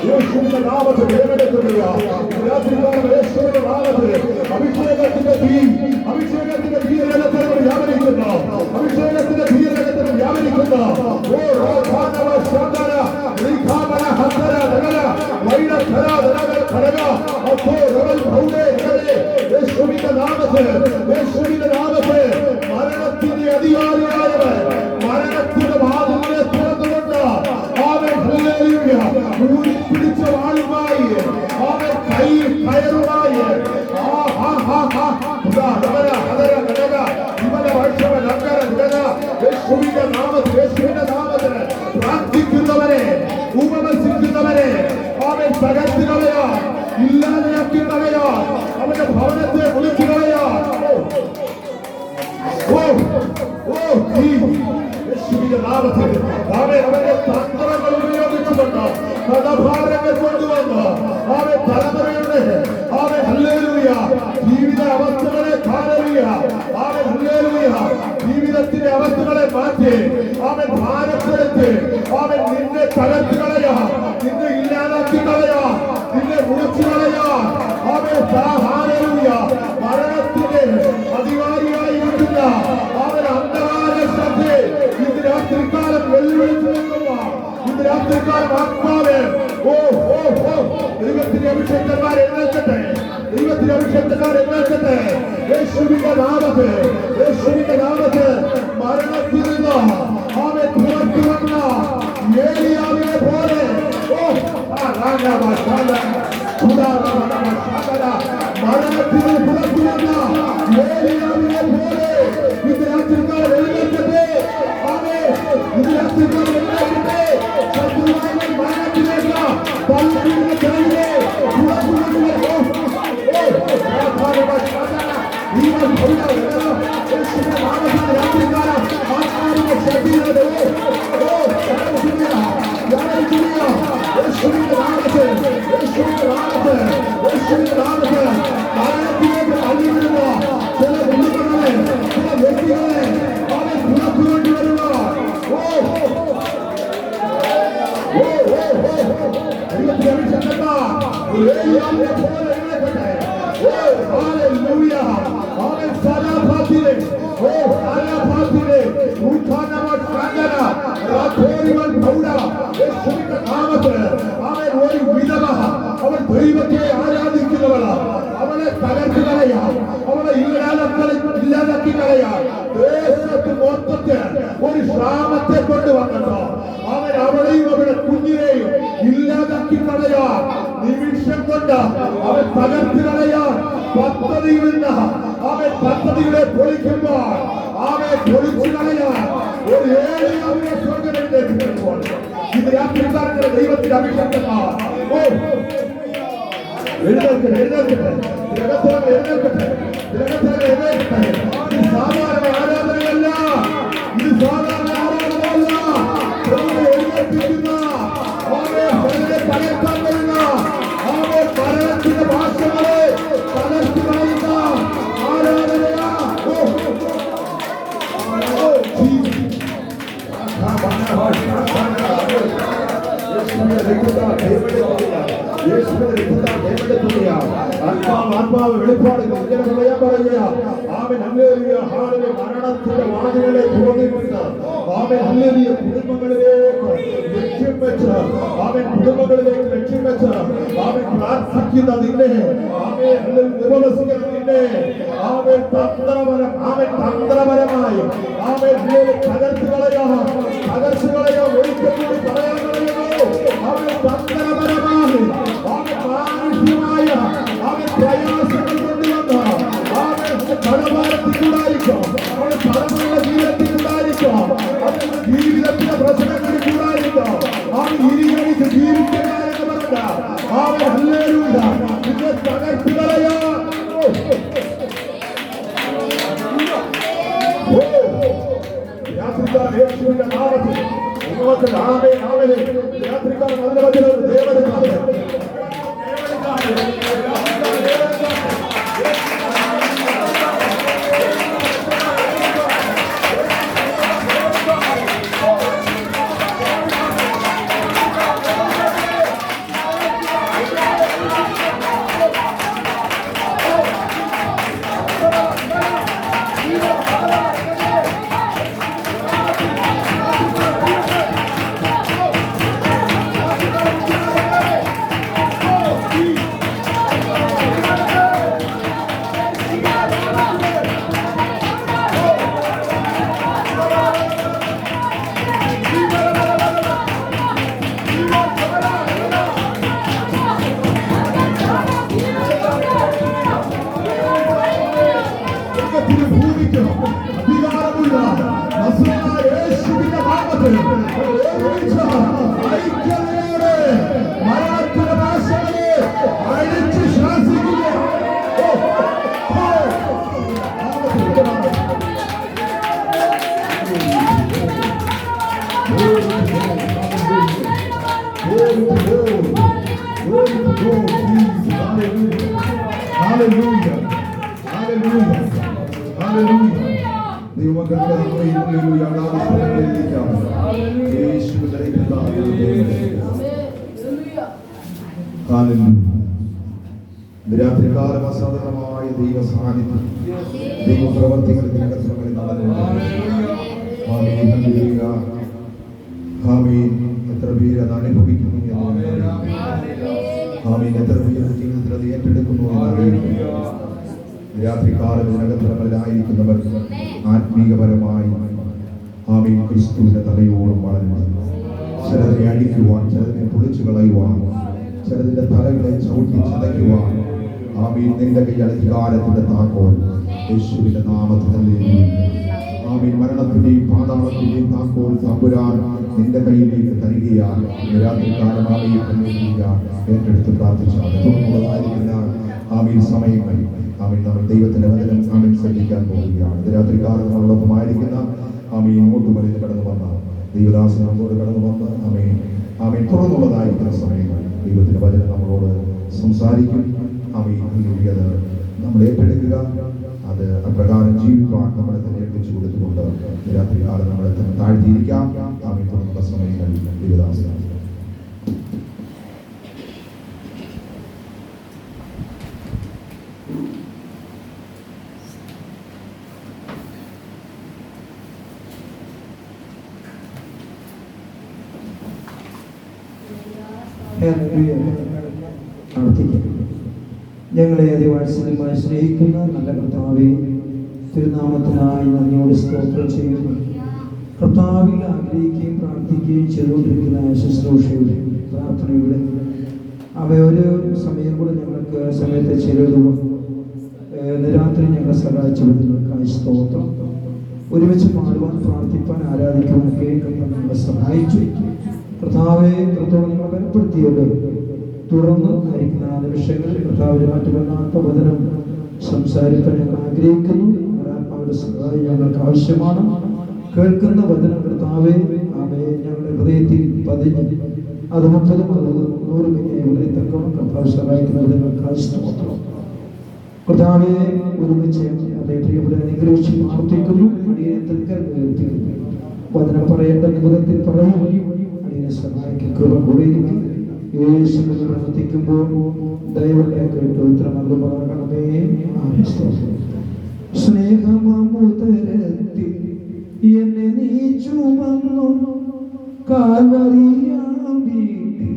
യേശുവിന്റെ നാമത്തിൽ വേദനപ്പെടുക. രാത്രികാലം യേശുവിന്റെ നാമത്തിൽ അഭിഷേകത്തിന്റെ തീ, അഭിഷേകത്തിന്റെ തീരകത്തിൽ വ്യാപരിക്കുന്നു, അഭിഷേകത്തിന്റെ തീരകത്തിൽ വ്യാപരിക്കുന്നു. ഓ രോഗാനവ ശാന്തര ശ്രീകാമന ഹന്തര നഗര വൈരധര നഗര ഘടക അപ്പോ രവൽ ഭൗഡേ നഗരേ യേശുവിന്റെ നാമത്തിൽ, യേശുവിന്റെ നാമത്തിൽ മരണത്തിന്റെ അധികാരിയായവൻ മരണത്തിന്റെ വാതിലിനെ തുറന്നുകൊണ്ട് അവൻ ഹല്ലേലൂയ പിടിച്ച വാളുമായി അവൻ കൈ കയറുമായി യേശുവിന്റെ നാമത്തിൽ, യേശുവിന്റെ നാമത്തിൽ പ്രാർത്ഥിക്കുന്നവരെ ഉപവസിക്കുന്നവരെ അവൻ തകർത്ത് കളയാൻ, ഇല്ലാതെയാക്കി കളയാൻ, അവന്റെ ഭവനത്തെ വിളിച്ചു കളയാൻ. യേശുവിന്റെ നാമത്തിൽ അവൻ അവന്റെ തന്ത്രങ്ങൾ ഉപയോഗിച്ചുകൊണ്ട് കടഭാരങ്ങൾ കൊണ്ടുവന്ന് അവൻ തലമുറയുടെ അവൻ ഹല്ലേലൂയ ജീവിത അവസ്ഥകളെ കാണുക, അവൻ ഹല്ലേലൂയ ജീവിതത്തിന്റെ അവസ്ഥകളെ മാറ്റി അവൻ ഭാരപ്പെടുത്തി അവൻ നിന്നെ തകർത്ത് കളയാ, നിന്നെ ഇല്ലാതാക്കി കളയാ, നിന്നെ മുറിച്ചു കളയാ. അവൻ ഹല്ലേലൂയ മരണത്തിന്റെ അധികാരിയായിരിക്കുന്ന അവൻ അന്ധകാര ശക്തി ഇന്ന് രാത്രികാലം വെല്ലുവിളിച്ചു നിൽക്കുക. ഇന്ന് രാത്രികാലം ആത്മാവ് ദൈവത്തിന്റെ അഭിഷേകന്മാർ എഴുന്നേൽക്കട്ടെ, ദൈവത്തിന്റെ അഭിഷേകന്മാർ എഴുന്നേൽക്കട്ടെ. യേശുവിന്റെ നാമത്തിൽ, യേശുവിന്റെ നാമത്തിൽ മരണത്തിൽ നിന്ന് അവൻ പുറത്തു വന്ന ഏലിയാവിനെ പോലെ മരണത്തിൽ പുറത്തു വന്ന ഏലിയാവിനെ പോലെ ഇന്ന് രാത്രിക്കാർ എഴുന്നേൽക്കട്ടെ. ഇന്ന് രാത്രിക്കാർ എഴുന്നേൽക്കട്ടെ. ശത്രുവായ മരണത്തിലേക്ക് പള്ളിയുടെ കയ്യിലെ പുറത്തു അവൻ ദൈവത്തെ ആരാധിക്കുന്നവളാ, അവളെ തകർത്ത് കളയാ, അവളെ ഇല്ലാതാക്കി കളയാ. ദേശത്ത് മൊത്തത്തിൽ ഒരു ശ്രാമത്തെ കൊണ്ടുവന്നോ അവൻ അവളെയും അവരുടെ കുഞ്ഞിനെയും ഇല്ലാതാക്കി കളയാ. നിമിഷം കൊണ്ട് അവൻ തകർത്ത് കളയാൻ പദ്ധതിയിൽ നിന്ന് അവൻ പദ്ധതികളെ പൊളിക്കുമ്പോൾ അവൻ പൊളിച്ചു കളയാൻ ഒരു ഏലിയാവിനെ സ്വർഗ്ഗം എഴുന്നേൽക്കുമ്പോൾ ഇത് രാത്രിക്കാരുടെ ദൈവത്തിന്റെ അഭിഷേകന്മാർ എഴുന്നേൽക്കട്ടെ, എഴുന്നേൽക്കട്ടെ, ജഗത്തോടെ എഴുന്നേൽക്കട്ടെ, ജഗത്തോടെ എഴുന്നേൽക്കട്ടെ. ഇത് സാധാരണ ആരാധനയല്ല, ഇത് സാധാരണ ആരാധനയല്ല. എഴുന്നേൽപ്പിക്കുന്ന അവനെ തകർക്കാൻ വരുന്ന അവനെ മരണത്തിന്റെ ഭാഷകളെ തകർത്തി കളയുന്ന ആരാധനയാ. ആത്മാവ് വെളിപ്പാട് പറയാൻ പറയുക. Amen hallelujah. മരണത്തിന്റെ വാതിലുകളെ തുറന്നിട്ടുണ്ട്. Amen hallelujah. കുടുംബങ്ങളിലേക്ക് ലക്ഷ്യം വെച്ച് ആമേൻ കുടുംബങ്ങളിലേക്ക് ലക്ഷ്യം വെച്ച് ആമേൻ പ്രാർത്ഥിക്കുന്ന നിന്നെ, ആമേൻ ഉപവസിക്കുന്ന നിന്നെ ആമേൻ തന്ത്രപരമായി ആമേൻ തകർത്ത് കളയാ, തകർത്ത് കളയാ. ഒരിക്കൽ കൂടി പറയാൻ കഴിയുന്നു. ആമേൻ തന്ത്രപരമായി ആമേൻ മാനുഷികമായ ആമേൻ പ്രയാസങ്ങൾ കൊണ്ടുവന്ന ആമേൻ കടഭാരത്തിലൂടായിരിക്കും, അവരുടെ കടമുള്ള ജീവിതത്തിലൂടായിരിക്കും, അവരുടെ ജീവിതത്തിന്റെ പ്രശ്നങ്ങളിൽ കൂടായിരിക്കും. അവൻ ഇരികണിച്ച് ജീവിക്കുക എന്ന് പറഞ്ഞ അവൻ ഹല്ലേലൂയ നിന്നെ തകർത്ത് കളയാ. യേശുവിന്റെ നാമത്തിൽ നിങ്ങൾക്ക് ആമേൻ ആമേൻ. രാത്രിക്കാലം അതിന്റെ മധ്യത്തിൽ ദേവതക്കാരെ രാത്രികാലം അസാധാരണമായ ദൈവ സാന്നിധ്യം ദൈവപ്രവർത്തികൾ ഇതിനകത്ത് എത്ര പേര് അത് അനുഭവിക്കുന്നു എത്ര പേര് ജീവിതത്തിൽ അത് ഏറ്റെടുക്കുന്നു എന്നറിയുന്നു. രാത്രികാലം ഇതിനകത്തലങ്ങളിലായിരിക്കുന്നവർ ആത്മീയപരമായി ക്രിസ്തുവിന്റെ തലയോളം വളരുന്നു. ചിലതിനെ അടിക്കുവാൻ, ചിലതിനെ പൊളിച്ചു കളയുവാൻ, ചിലതിന്റെ തലകളെ ചവിട്ടി ചതയ്ക്കുവാൻ നിന്റെ കൈ അധികാരത്തിന്റെ താക്കോൽ യേശുവിന്റെ നാമത്തിൽ. മരണത്തിന്റെയും പാതാളത്തിന്റെയും താക്കോൽ തമ്പുരാൻ നിന്റെ കയ്യിലേക്ക് തരികയാണ്. രാത്രികാലമായി ഏറ്റെടുത്ത് പ്രാർത്ഥിച്ചാൽ തുടർന്നുള്ളതായിരിക്കുന്ന സമയങ്ങൾ നമ്മൾ ദൈവത്തിന്റെ വചനം ശ്രദ്ധിക്കാൻ പോവുകയാണ്. രാത്രികാലം നമ്മളോടൊപ്പമായിരിക്കുന്ന ഇങ്ങോട്ട് വലിയ കടന്നു വന്ന ദൈവദാസൻ നമ്മളോട് കടന്നു വന്ന് തുറന്നുള്ളതായിരിക്കുന്ന സമയങ്ങൾ ദൈവത്തിന്റെ വചനം നമ്മളോട് സംസാരിക്കും. നമ്മൾ ഏറ്റെടുക്കുക, അത് അപ്രകാരം ജീവിക്കാൻ നമ്മളെ തന്നെ ഏൽപ്പിച്ചു കൊടുത്തുകൊണ്ട് രാത്രികാലം നമ്മളെ തന്നെ താഴ്ത്തിയിരിക്കാം. തുടർന്നുള്ള സമയങ്ങൾ ദൈവദാസൻ ഞങ്ങളെ അതിവാത്സല്യമായി സ്നേഹിക്കുന്ന നല്ല കർത്താവേ, തിരുനാമത്തിനായി നന്ദിയോട് സ്തോത്രം ചെയ്യുന്നു. കർത്താവിൽ ആഗ്രഹിക്കുകയും പ്രാർത്ഥിക്കുകയും ചെയ്തുകൊണ്ടിരിക്കുന്ന ശുശ്രൂഷയുടെ പ്രാർത്ഥനയുടെ ഒരു സമയം കൂടെ ഞങ്ങൾക്ക് സമയത്ത് ചെലവിടുവാൻ രാത്രി ഞങ്ങളെ സഹായിച്ചവർക്കായി സ്തോത്രം. ഒരുമിച്ച് പാടുവാൻ, പ്രാർത്ഥിപ്പാൻ, ആരാധിക്കുവാനൊക്കെ ഞങ്ങളെ സഹായിച്ചു. കർത്താവെ, കർത്താവ് ഞങ്ങളെ ബലപ്പെടുത്തിയല്ലോ. തുടർന്ന് ആയിരിക്കുന്ന നിമിഷങ്ങളിൽ കർത്താവിന്റെ മറ്റുവല്ലാത്ത വചനം സംസാരിക്കാൻ ഞങ്ങൾ ആഗ്രഹിക്കുന്നു. അവരുടെ സഹായം ഞങ്ങൾക്ക് ആവശ്യമാണ്. കേൾക്കുന്ന വചനം കർത്താവെ ഞങ്ങളുടെ ഹൃദയത്തിൽ പതിഞ്ഞ് അത് 30-100 മിനിറ്റ് തക്കണം കർത്താവ് സഹായിക്കുന്ന വചനങ്ങൾക്കായി സ്തോത്രം. കർത്താവെ, ഒരുമിച്ച് പ്രിയപ്പെട്ട അനുഗ്രഹിച്ച് പ്രാർത്ഥിക്കുന്നു. വചനം പറയേണ്ട നിമിതത്തിൽ പറയും. അടിയനെ സഹായിക്കും, കൃപ കൂടിയിരിക്കും. യേശുവിനെ പ്രവർത്തിക്കുമ്പോൾ ദൈവത്തെ കേട്ട് ഉത്തരമല്ലമാകണമേ. സ്നേഹമാമുതരത്തിൽ എന്നെ നീ ചുമന്നു, കാൽവരിയാം വീട്ടിൽ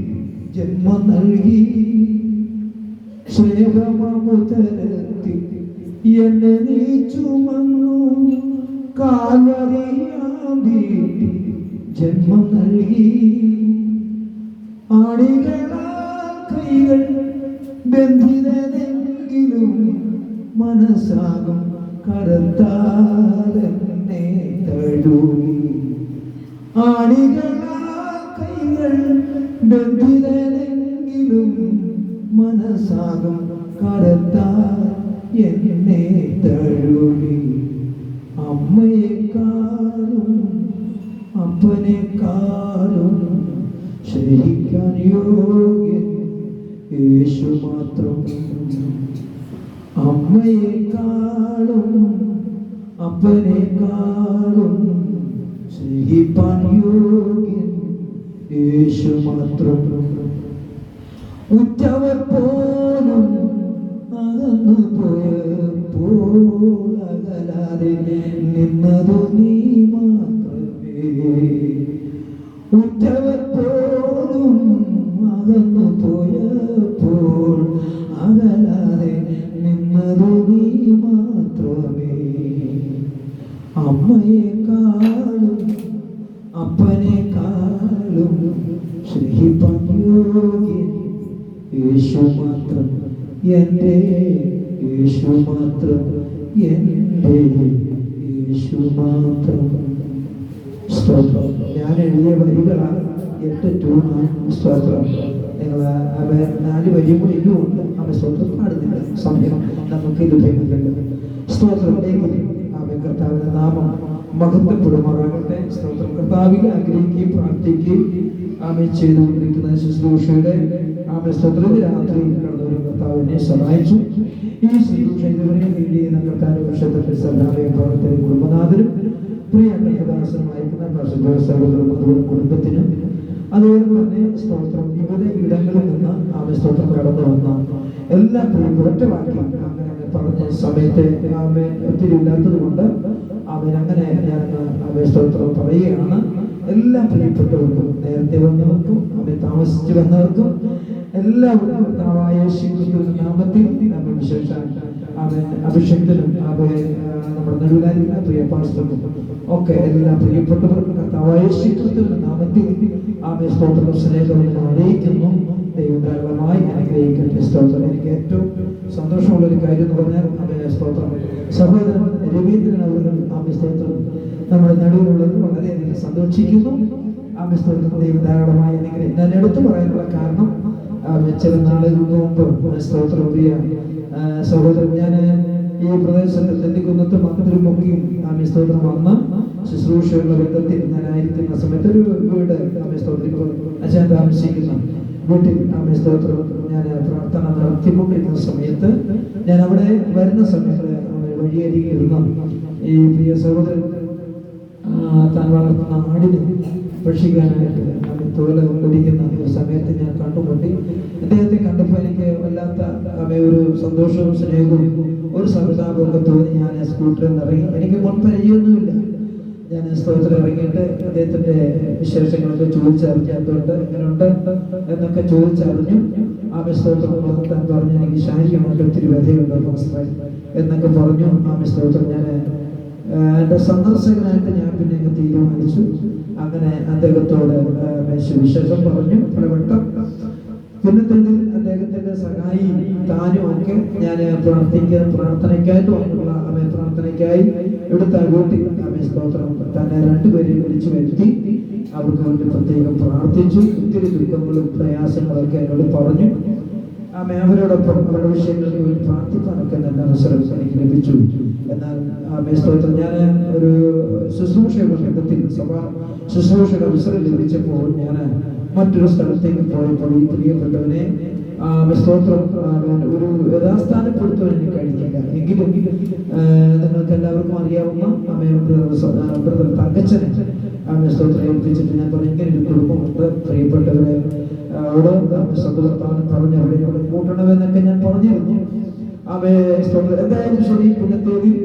ജന്മം നൽകി. സ്നേഹമാമുതരത്തിൽ എന്നെ നീ ചുമന്നു, കാൽവരിയാം വീട്ടിൽ ജന്മം നൽകി. ആണികളാൽ കൈകൾ ബന്ധിതനെങ്കിലും മനസ്സാകും കരത്താൽ എന്നെ തഴുകി. ആണികളാൽ കൈകൾ ബന്ധിതനെങ്കിലും മനസ്സാകും കരത്താൽ എന്നെ തഴുകി. അമ്മയെക്കാളും അപ്പനെക്കാളും സ്നേഹിക്കാൻ യോഗ്യൻ യേശു മാത്രം. അമ്മയെക്കാളും അപ്പനെക്കാളും സ്നേഹിപ്പാൻ യോഗ്യൻ യേശു മാത്രം. ഉറ്റവർ പോലും അകന്നു പോയപ്പോൾ അകലാതെ നിന്നതു നീ മാത്രമേ. ഉറ്റവർ പോലും അകന്നു പോയപ്പോൾ അകലാതെ നിന്നതു നീ മാത്രമേ. അമ്മയെക്കാളും അപ്പനെക്കാളും സ്നേഹിപ്പാൻ യോഗ്യൻ യേശു മാത്രം. എൻ്റെ യേശു മാത്രം, എൻ്റെ യേശു മാത്രം. സ്തോത്രം. ഞാൻ എഴുതിയ വരികളാണ് 8 ട്യൂണ്. സ്തോത്രം. നിങ്ങൾ അവ 4 വരിയും കൂടി ഇതുകൊണ്ട് അവ സ്തോത്രം പാടുന്നില്ല, സമയം നമുക്ക് ഇത് ലഭിക്കുന്നുണ്ട്. സ്തോത്രം. അവൻ കർത്താവിന്റെ നാമം മഹത്വപ്പെടുമാറാകട്ടെ. സ്തോത്രം. കർത്താവിൽ ആഗ്രഹിക്കുകയും പ്രാർത്ഥിക്കുകയും ആമേ ചെയ്തുകൊണ്ടിരിക്കുന്ന ശുശ്രൂഷയുടെ ആമേ സ്തോത്രം രാത്രി കടന്നവരും കർത്താവിനെ സഹായിച്ചു. ഈ ശുശ്രൂഷ ഇതുവരെ ലീഡ് ചെയ്യുന്ന കർത്താവിന്റെ വിഷയത്തിന്റെ സഹായ പ്രവർത്തന കുടുംബനാഥനും പ്രിയ കർത്തദാസനുമായിരിക്കുന്ന സഹോദരൻ കുടുംബത്തിനും അതുപോലെ തന്നെ സ്തോത്രം വിവിധ ഇടങ്ങളിൽ നിന്ന് ആമേ സ്തോത്രം കടന്നു വന്ന എല്ലാ ഒറ്റവാക്കി അങ്ങനെ പറഞ്ഞ സമയത്തെ ആമേ ഒത്തിരി ഇല്ലാത്തത് കൊണ്ട് അവൻ അങ്ങനെ ഞാൻ ആമേ സ്തോത്രം പറയുകയാണ്. എല്ലാ പ്രിയപ്പെട്ടവർക്കും, നേരത്തെ വന്നവർക്കും അവൻ താമസിച്ചു വന്നവർക്കും എല്ലാവരും കർത്താവായ യേശുക്രിസ്തുവിന്റെ നാമത്തിൽ നമ്മൾ വിശേഷം അവൻ അഭിഷേകത്തിനും അവൻ നമ്മുടെ നടുവിലായിരിക്കുന്ന പ്രിയ പാസ്റ്റർക്കും ഒക്കെ എല്ലാ പ്രിയപ്പെട്ടവർക്കും കർത്താവായ യേശുക്രിസ്തുവിന്റെ നാമത്തിൽ ആമേ സ്തോത്രം സ്നേഹം അറിയിക്കുന്നു. ദൈവം ധാരാളമായി അനുഗ്രഹിക്കട്ടെ. സ്തോത്രം. എനിക്ക് ഏറ്റവും സന്തോഷമുള്ള ഒരു കാര്യം എന്ന് പറഞ്ഞാൽ ആമേ സ്തോത്രം സഹോദരൻ രവീന്ദ്രൻ അവർ ആമേ സ്തോത്രം നമ്മുടെ നടുവിലുള്ളത് വളരെയധികം സന്തോഷിക്കുന്നു. ആമേ സ്തോത്രം. ദൈവം ധാരാളമായി അനുഗ്രഹിക്കും. ഞാൻ എടുത്തു പറയാനുള്ള കാരണം ചില നാളുകൾക്ക് മുമ്പ് സ്തോത്രം പ്രിയ സഹോദരൻ ഞാൻ ഈ പ്രദേശത്ത് തെന്നിക്കുന്നത്ത് മന്ത്രിമുഖിയും ആമേ സ്തോത്രം വന്ന് ശുശ്രൂഷയുള്ള ബന്ധത്തിൽ ഞാനായിരിക്കുന്ന സമയത്ത് ഒരു വീട് ആമേ സ്തോത്രം അച്ഛൻ താമസിക്കുന്ന വീട്ടിൽ ആമേ സ്തോത്രം ഞാൻ പ്രാർത്ഥന നടത്തിക്കൊണ്ടിരിക്കുന്ന സമയത്ത് ഞാൻ അവിടെ വരുന്ന സമയത്ത് വഴിയരികിൽ ഇരുന്ന ഈ പ്രിയ സഹോദരൻ താൻ വളർത്തുന്ന ആടിന് ഭക്ഷിക്കാനായിട്ട് തോല കുടിക്കുന്ന ഒരു സമയത്ത് ഞാൻ കണ്ടുമുട്ടി. അദ്ദേഹത്തെ കണ്ടപ്പോൾ എനിക്ക് വല്ലാത്ത ഒരു സന്തോഷവും സ്നേഹവും ഒരു സഹതാപവും ഒക്കെ തോന്നി. ഞാൻ സ്കൂട്ടറിൽ നിന്ന് ഇറങ്ങി. എനിക്ക് മുൻ പരിചയമൊന്നുമില്ല. ഞാൻ സ്തോത്രം ഇറങ്ങിയിട്ട് അദ്ദേഹത്തിന്റെ വിശേഷങ്ങളൊക്കെ ചോദിച്ചറിഞ്ഞു. എന്തുകൊണ്ട് എങ്ങനെയുണ്ട് എന്നൊക്കെ ചോദിച്ചറിഞ്ഞു. ആമേ സ്തോത്രം താൻ പറഞ്ഞു എനിക്ക് ശാരീരികമായിട്ട് ഒത്തിരി വ്യഥയുണ്ട് എന്നൊക്കെ പറഞ്ഞു. ആമേ സ്തോത്രം. ഞാൻ എൻ്റെ സന്ദർശകനായിട്ട് ഞാൻ പിന്നെ തീരുമാനിച്ചു. അങ്ങനെ അദ്ദേഹത്തോട് വിശേഷം പറഞ്ഞു. പലവട്ടം പിന്നത്തേതിൽ അദ്ദേഹത്തിന്റെ സഹായി താനും ഒക്കെ ഞാൻ പ്രാർത്ഥനയ്ക്കായിട്ട് വന്നുള്ള ആമേ പ്രാർത്ഥനയ്ക്കായി ഇവിടുത്തെ വീട്ടിൽ ആമേ സ്തോത്രം തന്നെ 2 പേരെയും വിളിച്ചു വരുത്തി. അവർക്ക് വേണ്ടി പ്രത്യേകം പ്രാർത്ഥിച്ചു. ഒത്തിരി ദുഃഖങ്ങളും പ്രയാസങ്ങളൊക്കെ എന്നോട് പറഞ്ഞു. ആമേ അവരോടൊപ്പം അവരുടെ വിഷയങ്ങൾക്ക് വേണ്ടി പ്രാർത്ഥിക്കാനൊക്കെ നല്ല അവസരം എനിക്ക് ലഭിച്ചു. എന്നാൽ ആമേ സ്തോത്രം ഞാൻ ഒരു ശുശ്രൂഷയുടെ ഘട്ടത്തിൽ സഭാ ശുശ്രൂഷയുടെ അവസരം ലഭിച്ചപ്പോൾ ഞാൻ മറ്റൊരു സ്ഥലത്തേക്ക് പോയപ്പോൾ ഈ പ്രിയപ്പെട്ടവനെ സ്തോത്രം ഒരു യഥാസ്ഥാനപ്പെടുത്തുവാൻ എനിക്ക് കഴിഞ്ഞില്ല. എങ്കിലും നിങ്ങൾക്ക് എല്ലാവർക്കും അറിയാവുന്ന ബ്രദർ തങ്കച്ചനെ സ്തോത്രം ഏൽപ്പിച്ചിട്ട് ഞാൻ പറഞ്ഞു ഇങ്ങനെ ഒരു കുടുംബമുണ്ട്, പ്രിയപ്പെട്ടവരെ സന്തുവർത്താനം പറഞ്ഞ് അവിടെ കൂടെ കൂട്ടണമെന്നൊക്കെ ഞാൻ പറഞ്ഞിരുന്നു. എന്തായാലും ശരി. പിന്നത്തേതിൽ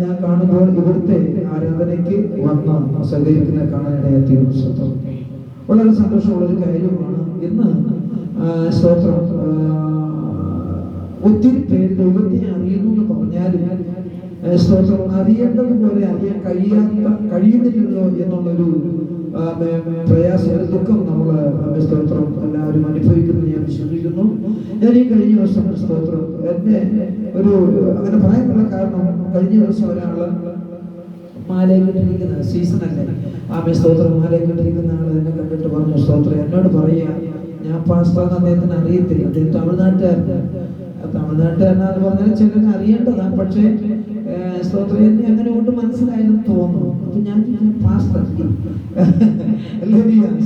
ഞാൻ കാണുമ്പോൾ ഇവിടുത്തെ ആരാധനയ്ക്ക് വന്ന സഹകരിക്കുന്ന കാണാനിടയെത്തിയിരുന്നു. വളരെ സന്തോഷമുള്ളൊരു കാര്യമാണ്. ഇന്ന് സ്തോത്രം ഒത്തിരി പേര് ദൈവത്തെ അറിയുന്നു എന്ന് പറഞ്ഞാലും സ്തോത്രം അറിയേണ്ടതുപോലെ അറിയാൻ കഴിയുന്നില്ലല്ലോ എന്നുള്ളൊരു പ്രയാസം, ദുഃഖം നമ്മൾ സ്തോത്രം എല്ലാവരും അനുഭവിക്കുന്നത് ഞാൻ വിശ്വസിക്കുന്നു. ഞാൻ ഈ കഴിഞ്ഞ ദിവസം സ്തോത്രം എന്നെ ഒരു അങ്ങനെ പറയാനുള്ള കാരണം കഴിഞ്ഞ ദിവസം ഒരാള് മാലയിട്ടിരിക്കുന്ന സീസണല്ലേ ആമേ സ്തോത്രം മാലയിട്ടിരിക്കുന്ന ആൾ എന്നെ കണ്ടിട്ട് പറഞ്ഞു സ്തോത്രം എന്നോട് പറയുക ഞാൻ പാസ്റ്റർ അദ്ദേഹത്തിന് അറിയത്തില്ല, അദ്ദേഹം തമിഴ്നാട്ടുകാരനാന്ന് പറഞ്ഞാൽ ചിലർ അറിയേണ്ടതാണ്. പക്ഷേ സ്തോത്രം എന്നെ അങ്ങനെ കൊണ്ട് മനസ്സിലായെന്ന് തോന്നുന്നു. അപ്പൊ ഞാൻ പാസ്റ്റർ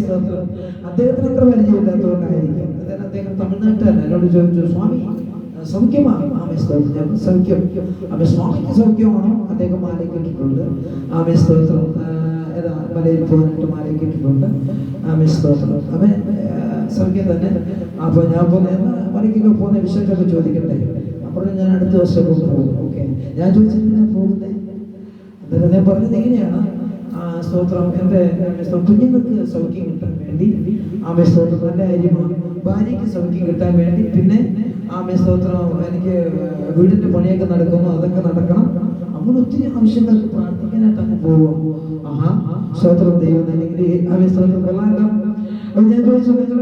സ്തോത്രം അദ്ദേഹത്തിന് അത്ര പരിചയമില്ലാത്തതുകൊണ്ടായിരിക്കും. അദ്ദേഹം തമിഴ്നാട്ടുകാരൻ എന്നോട് ചോദിച്ചു സ്വാമി സൗഖ്യമാണ്. ആമേ സ്തോത്രം സൗഖ്യം. ആമേ സ്വാമിക്ക് സൗഖ്യമാണോ? അദ്ദേഹം മാലയ്ക്ക് ഇട്ടിട്ടുണ്ട്. ആമേ സ്തോത്രം മലയിൽ പോകാനായിട്ട് മാലയ്ക്ക് ഇട്ടിട്ടുണ്ട്. ആമേ സ്തോത്രം അവൻ സൗഖ്യം തന്നെ. അപ്പൊ ഞാൻ മലയ്ക്കൊക്കെ പോകുന്ന വിഷയമൊക്കെ ചോദിക്കട്ടെ. അപ്പോൾ ഞാൻ അടുത്ത ദിവസം പോകും. ഓക്കെ, ഞാൻ ചോദിച്ചിട്ട് പോകുന്നേ അദ്ദേഹം പറഞ്ഞത് എങ്ങനെയാണ് സ്തോത്രം എൻ്റെ കുഞ്ഞുങ്ങൾക്ക് സൗഖ്യം കിട്ടാൻ വേണ്ടി ആമേ സ്തോത്രം നല്ല കാര്യമാണ്. ഭാര്യയ്ക്ക് സൗഖ്യം കിട്ടാൻ വേണ്ടി പിന്നെ ആമേ സ്തോത്രം എനിക്ക് വീടിന്റെ പണിയൊക്കെ നടക്കുന്നു, അതൊക്കെ നടക്കണം. നമ്മൾ ഒത്തിരി ആവശ്യങ്ങൾക്ക് പ്രാർത്ഥിക്കാനായിട്ട് അങ്ങ് പോവുക. സ്തോത്രം ദൈവം അല്ലെങ്കിൽ ആമേ സ്തോത്രം കൊള്ളാമല്ലോ. അപ്പൊ ഞാൻ ചോദിച്ചു നിങ്ങൾ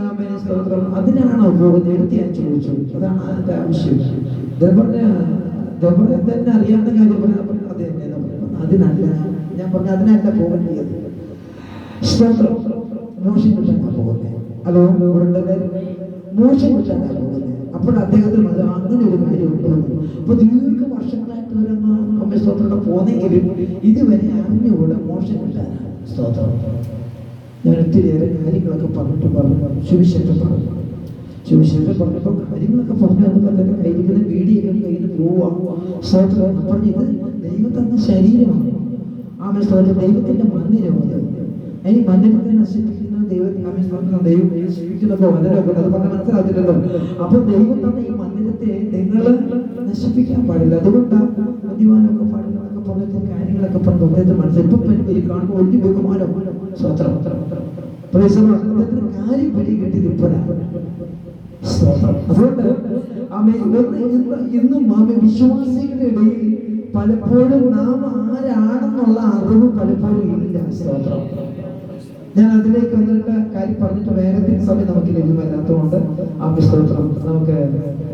ആമേ സ്തോത്രം അതിനാണോ പോകുന്നത് എടുത്ത് ഞാൻ ചോദിച്ചു. അതാണ് അതിന്റെ ആവശ്യം. തന്നെ അറിയാവുന്ന കാര്യം പറഞ്ഞാൽ അത് തന്നെ അതിനല്ല ഞാൻ പറഞ്ഞു അതിനല്ല പോകേണ്ടത്. സ്തോത്രം. മോശം കിട്ടാനാണ് പോകുന്നത്. അതോ മോശം കിട്ടാനാണ് പോകുന്നത്. അപ്പോൾ അദ്ദേഹത്തിന് അങ്ങനെ ഒരു കാര്യമുണ്ട്. അപ്പൊ ദീർഘവർഷങ്ങളായിട്ട് അമ്മ സ്തോത്രം പോന്നെങ്കിലും ഇതുവരെ അറിഞ്ഞുകൂടെ മോശം കിട്ടാനാണ്. സ്തോത്രം. ഞാൻ ഒത്തിരിയേറെ കാര്യങ്ങളൊക്കെ പറഞ്ഞു സുവിശേഷം പറഞ്ഞപ്പോൾ കാര്യങ്ങളൊക്കെ പറഞ്ഞു എന്നൊക്കെ തന്നെ കയ്യിരിക്കുന്ന വീടിയൊക്കെ കയ്യിൽ പോവാം. സ്തോത്രം. അപ്പോൾ ഇത് ദൈവം തന്ന ശരീരമാണ്. ആമേ സ്തോത്രം. ദൈവത്തിന്റെ മന്ദിരമാണ്. ഈ മന്ദിരത്തെ നശിപ്പിക്കുന്ന ദൈവം ജീവിക്കുന്നപ്പോ വചനമൊക്കെ അത് പറഞ്ഞാൽ മനസ്സിലാക്കില്ലല്ലോ. അപ്പൊ ദൈവം തന്നെ ഈ മന്ദിരത്തെ നിങ്ങൾ നശിപ്പിക്കാൻ പാടില്ല. അതുകൊണ്ടാണ് മദ്യപാനമൊക്കെ പാടില്ല എന്നൊക്കെ പറഞ്ഞ കാര്യങ്ങളൊക്കെ പറഞ്ഞു അദ്ദേഹത്തെ മനസ്സിൽ ഇപ്പൊ കാണുമ്പോൾ വലിയ ബഹുമാനം. സ്തോത്രം. അദ്ദേഹത്തിന് കാര്യം പിടി കിട്ടിയത് ഇപ്പോഴാണ്. അതുകൊണ്ട് ഇന്നും വിശ്വാസികളുടെ ഇടയിൽ പലപ്പോഴും നാം ആരാണെന്നുള്ള അറിവ് പലപ്പോഴും ഇല്ല. സ്തോത്രം. ഞാൻ അതിലേക്ക് വന്നിട്ട് കാര്യം പറഞ്ഞിട്ട് വേഗത്തിൽ സമയം നമുക്ക് ലഭ്യമല്ലാത്തതുകൊണ്ട് സ്തോത്രം നമുക്ക്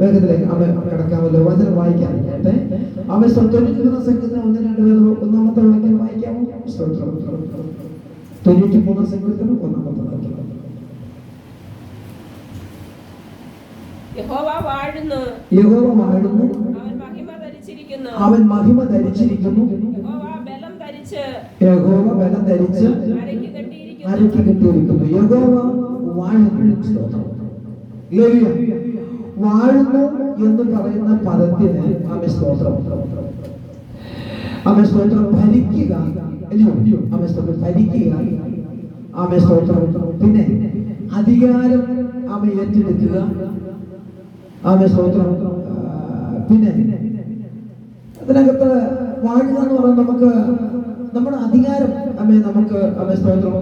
വേഗത്തിലേക്ക് കിടക്കാമല്ലോ. വചനം വായിക്കാനായിട്ട് തൊണ്ണൂറ്റിമൂന്നാം സംഘത്തിന് 1-2 വാക്യം വായിക്കാമോ? സ്തോത്രം. 93 സംഘത്തിന് 1 വാക്യം. യഹോവ വാഴുന്നു, അവൻ മഹിമ ധരിച്ചിരിക്കുന്നു. യഹോവ ബലം ധരിച്ച് അരക്കി കെട്ടിയിരിക്കുന്നു. യഹോവ വാഴുന്നു. വാഴുന്നു എന്ന് പറയുന്ന പദത്തിന് സ്തോത്രം ഭരിക്കുക. ഭരിക്കുക. സ്തോത്രം. പിന്നെ അധികാരം ഏറ്റെടുക്കുക. സ്തോത്രം. പിന്നെ അതിനകത്ത് വാഴുക എന്ന് പറയുന്നത് നമുക്ക് നമ്മുടെ അധികാരം നമുക്ക് സ്തോത്രം.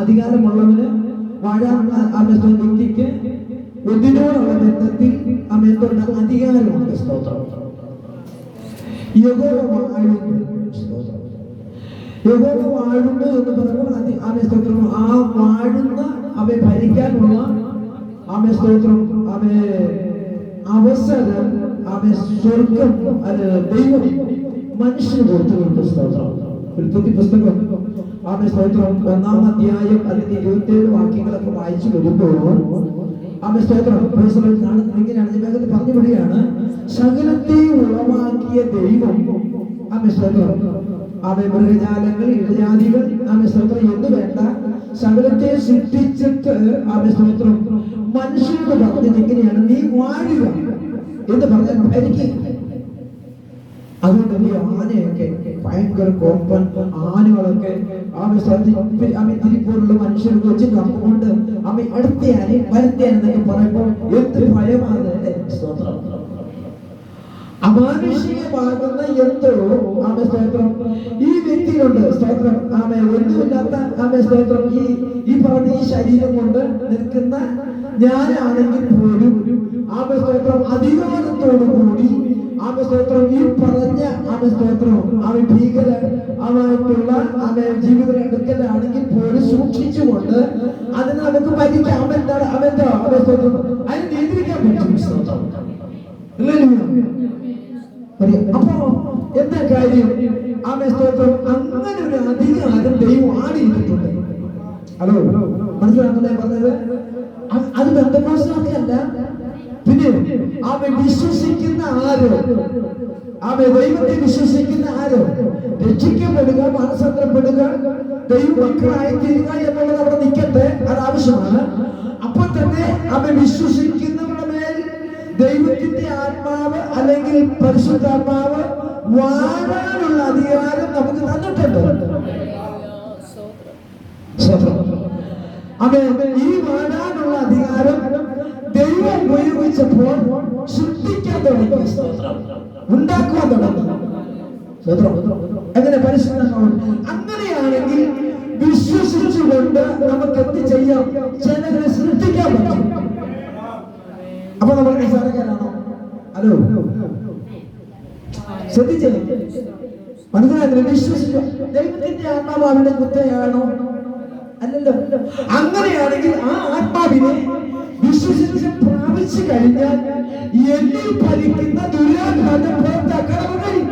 അധികാരമുള്ളവന് വാഴാൻ വ്യക്തിക്ക് ഒന്നിനോടുള്ള ബന്ധത്തിൽ എന്തുണ്ട്? അധികാരമുണ്ട്. സ്തോത്രം. യഹോവ വാഴുന്നു. സ്തോത്രം. യഹോവ വാഴുന്നു എന്ന് പറയുമ്പോൾ സ്തോത്രം ആ വാഴുന്ന ഭരിക്കാനുള്ള സ്തോത്രം അവസരം സ്വർഗം ദൈവം മനുഷ്യന് കൊടുത്തുകൊണ്ട്. സ്തോത്രം. ഉൽപ്പത്തി പുസ്തകം സ്തോത്രം 1-ാം അധ്യായം അതിന്റെ 27 വാക്യങ്ങളൊക്കെ വായിച്ചു വരുമ്പോൾ സ്തോത്രം കാണുന്നത് ഇങ്ങനെയാണ്. ഞാൻ വേഗത്തിൽ പറഞ്ഞു വിടുകയാണ്. സകലത്തെ ഉളവാക്കിയ ദൈവം സ്തോത്രം മൃഗജാലങ്ങൾ, ഇഴജാതികൾ സ്തോത്രം എന്ന് വേണ്ട സകലത്തെ സൃഷ്ടിച്ചിട്ട് സ്തോത്രം മനുഷ്യനോട് പറഞ്ഞത് എങ്ങനെയാണ്? നീ വാഴുക എന്ന് പറഞ്ഞാൽ ഭരിക്കുക. അതുകൊണ്ട് ഈ ആനയൊക്കെ ഭയങ്കര കോപ്പൻ ആനകളൊക്കെ തിരിപ്പോലുള്ള മനുഷ്യർക്ക് വെച്ച് കമ്പുകൊണ്ട് അടുത്തയാനെ വരുത്തിയാനെന്നൊക്കെ പറയുമ്പോൾ എന്ത് ഭയമാണ്. സ്തോത്രം. അമാനുഷികമാകുന്ന എന്തോ സ്തോത്രം ഈ വ്യക്തിയിലുണ്ട്. സ്തോത്രം. ഒന്നുമില്ലാത്ത സ്തോത്രം ഈ പറഞ്ഞ ഈ ശരീരം കൊണ്ട് നിൽക്കുന്ന ഞാനാണെങ്കിൽ പോലും സ്തോത്രം അധികാരത്തോടു കൂടി സ്തോത്രം ഈ പറഞ്ഞ സ്തോത്രം ഭീകരമായിട്ടുള്ള ജീവിതം എടുക്കലാണെങ്കിൽ പോലും സൂക്ഷിച്ചുകൊണ്ട് അതിന് നമുക്ക് ഭരിക്കാം. സ്തോത്രം അതിന് നിയന്ത്രിക്കാൻ പറ്റും. സ്തോത്രം. അപ്പോ എന്താ കാര്യം? സ്തോത്രം അങ്ങനെ ഒരു അധികാരം ദൈവം ആടിയിട്ടുണ്ട്. ഹലോ, മനസ്സിലാക്കുന്ന പറഞ്ഞത്? അത് ബന്ധമോശമല്ല. പിന്നെ വിശ്വസിക്കുന്ന ആരോ ദൈവത്തെ വിശ്വസിക്കുന്ന ആരോ രക്ഷിക്കപ്പെടുക, മാനസാന്തരപ്പെടുക, ദൈവമക്കളായി തീരുക എന്നുള്ളത് അവിടെ നിൽക്കട്ടെ. അത് ആവശ്യമാണ്. അപ്പോൾ തന്നെ വിശ്വസിക്കുന്നവരുടെ മേൽ ദൈവത്തിന്റെ ആത്മാവ് അല്ലെങ്കിൽ പരിശുദ്ധാത്മാവ് വാഴാനുള്ള അധികാരം നമുക്ക് തന്നിട്ടുണ്ട്. ഈ വാഴാനുള്ള അധികാരം ദൈവം ഉപയോഗിച്ചപ്പോൾ സൃഷ്ടിക്കാൻ തുടങ്ങി, ഉണ്ടാക്കുവാൻ തുടങ്ങി. എങ്ങനെ? പരിശുദ്ധാത്മാവ്. അങ്ങനെയാണെങ്കിൽ വിശ്വസിച്ചുകൊണ്ട് നമുക്ക് എന്ത് ചെയ്യാം? ചിലരെ സൃഷ്ടിക്കാൻ പറ്റും. അപ്പൊ നമ്മൾ നിസ്സാരക്കാരാണോ? ഹലോ, ശ്രദ്ധിച്ചേ, മനസ്സിലായില്ലേ? വിശ്വസിച്ചു ദൈവത്തിന്റെ ആത്മാവ് അവന്റെ കുത്തയാണോ? അല്ലല്ലോ. അങ്ങനെയാണെങ്കിൽ ആ ആത്മാവിനെ വിശ്വസിച്ച് പ്രാപിച്ചു കഴിഞ്ഞാൽ എന്നിൽ ഫലിക്കുന്ന ദുരാഘാതം പുറത്താക്കാൻ കഴിയും.